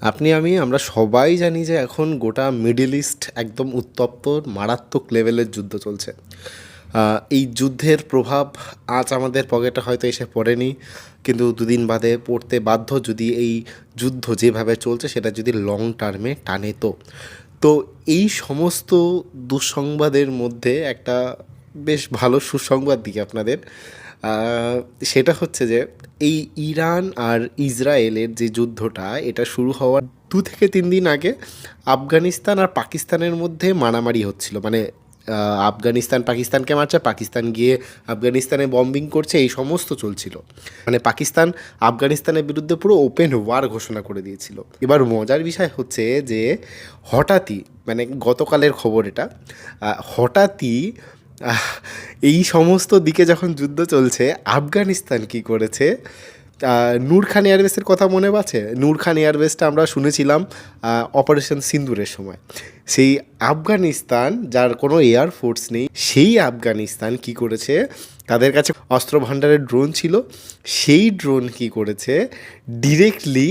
আমরা সবাই জানি যে এখন গোটা মিডল ইস্ট একদম উত্তপ্ত মারাত্মক লেভেলের যুদ্ধ চলছে। এই যুদ্ধের প্রভাব আজ আমাদের পকেটে হয়তো এসে পড়েনি, কিন্তু দুদিন বাদে পড়তে বাধ্য যদি এই যুদ্ধ যেভাবে চলছে সেটা যদি লং টার্মে টানে। তো এই সমস্ত দুঃসংবাদের মধ্যে একটা বেশ ভালো সুসংবাদ দিই আপনাদের। সেটা হচ্ছে যে এই ইরান আর ইসরায়েলের যে যুদ্ধটা, এটা শুরু হওয়ার 2 থেকে 3 দিন আগে আফগানিস্তান আর পাকিস্তানের মধ্যে মারামারি হচ্ছিল। মানে আফগানিস্তান পাকিস্তানকে মারছে, পাকিস্তান গিয়ে আফগানিস্তানে বম্বিং করছে, এই সমস্ত চলছিল। মানে পাকিস্তান আফগানিস্তানের বিরুদ্ধে পুরো ওপেন ওয়ার ঘোষণা করে দিয়েছিল। এবার মজার বিষয় হচ্ছে যে হঠাৎই, মানে গতকালের খবর এটা, হঠাৎই এই সমস্ত দিকে যখন যুদ্ধ চলছে, আফগানিস্তান কি করেছে, নূর খান এয়ারবেসের কথা মনে আছে? নূর খান এয়ারবেসটা আমরা শুনেছিলাম অপারেশন সিন্দুরের সময়। সেই আফগানিস্তান, যার কোনো এয়ারফোর্স নেই, সেই আফগানিস্তান কি করেছে, তাদের কাছে অস্ত্র ভাণ্ডারের ড্রোন ছিল, সেই ড্রোন কি করেছে ডিরেক্টলি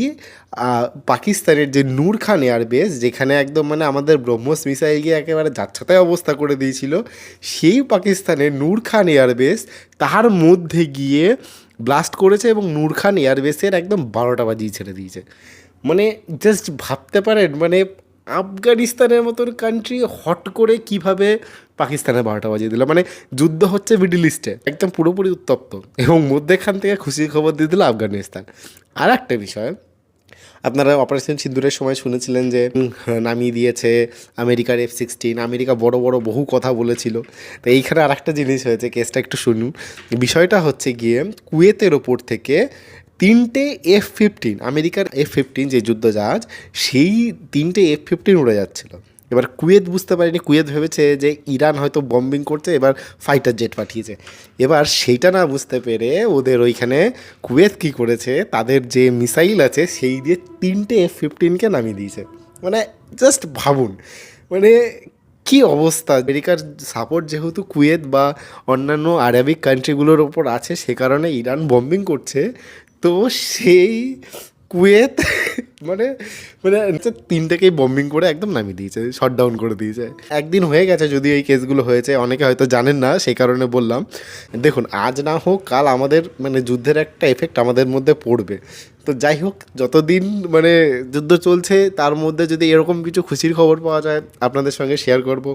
পাকিস্তানের যে নূর খান এয়ারবেস, যেখানে একদম মানে আমাদের ব্রহ্মস মিসাইল গিয়ে একেবারে যাচ্ছাতাই অবস্থা করে দিয়েছিল, সেই পাকিস্তানের নূর খান এয়ারবেস তার মধ্যে গিয়ে ব্লাস্ট করেছে এবং নূর খান এয়ারবেসের একদম 12টা বাজিয়ে ছেড়ে দিয়েছে। মানে জাস্ট ভাবতে পারেন, মানে আফগানিস্তানের মতন কান্ট্রি হট করে কিভাবে পাকিস্তানের 12টা বাজিয়ে দিল। মানে যুদ্ধ হচ্ছে মিডল ইস্টে, একদম পুরোপুরি উত্তপ্ত, এবং মধ্যেখান থেকে খুশির খবর দিয়ে দিল আফগানিস্তান। আর একটা বিষয়, আপনারা অপারেশন সিন্দুরের সময় শুনেছিলেন যে নামিয়ে দিয়েছে আমেরিকার F-16। আমেরিকা বড় বড় বহু কথা বলেছিল। তো এইখানে আর একটা জিনিস হয়েছে, কেসটা একটু শুনুন। বিষয়টা হচ্ছে গিয়ে কুয়েতের ওপর থেকে 3টে F-15, আমেরিকার F-15 যে যুদ্ধজাহাজ, সেই 3টে F-15 উড়ে যাচ্ছিলো। এবার কুয়েত বুঝতে পারেনি, কুয়েত ভেবেছে যে ইরান হয়তো বম্বিং করছে, এবার ফাইটার জেট পাঠিয়েছে। এবার সেইটা না বুঝতে পেরে ওদের ওইখানে কুয়েত কী করেছে, তাদের যে মিসাইল আছে সেই দিয়ে 3টে F-15কে নামিয়ে দিয়েছে। মানে জাস্ট ভাবুন, মানে কী অবস্থা। আমেরিকার সাপোর্ট যেহেতু কুয়েত বা অন্যান্য আরবিক কান্ট্রিগুলোর ওপর আছে, সে কারণে ইরান বম্বিং করছে। তো সেই কুয়েত মানে মানে 3টেকেই বম্বিং করে একদম নামিয়ে দিয়েছে, শট ডাউন করে দিয়েছে। একদিন হয়ে গেছে যদি এই কেসগুলো হয়েছে, অনেকে হয়তো জানেন না, সেই কারণে বললাম। দেখুন, আজ না হোক কাল আমাদের মানে যুদ্ধের একটা এফেক্ট আমাদের মধ্যে পড়বে। তো যাই হোক, যতদিন মানে যুদ্ধ চলছে তার মধ্যে যদি এরকম কিছু খুশির খবর পাওয়া যায় আপনাদের সঙ্গে শেয়ার করবো।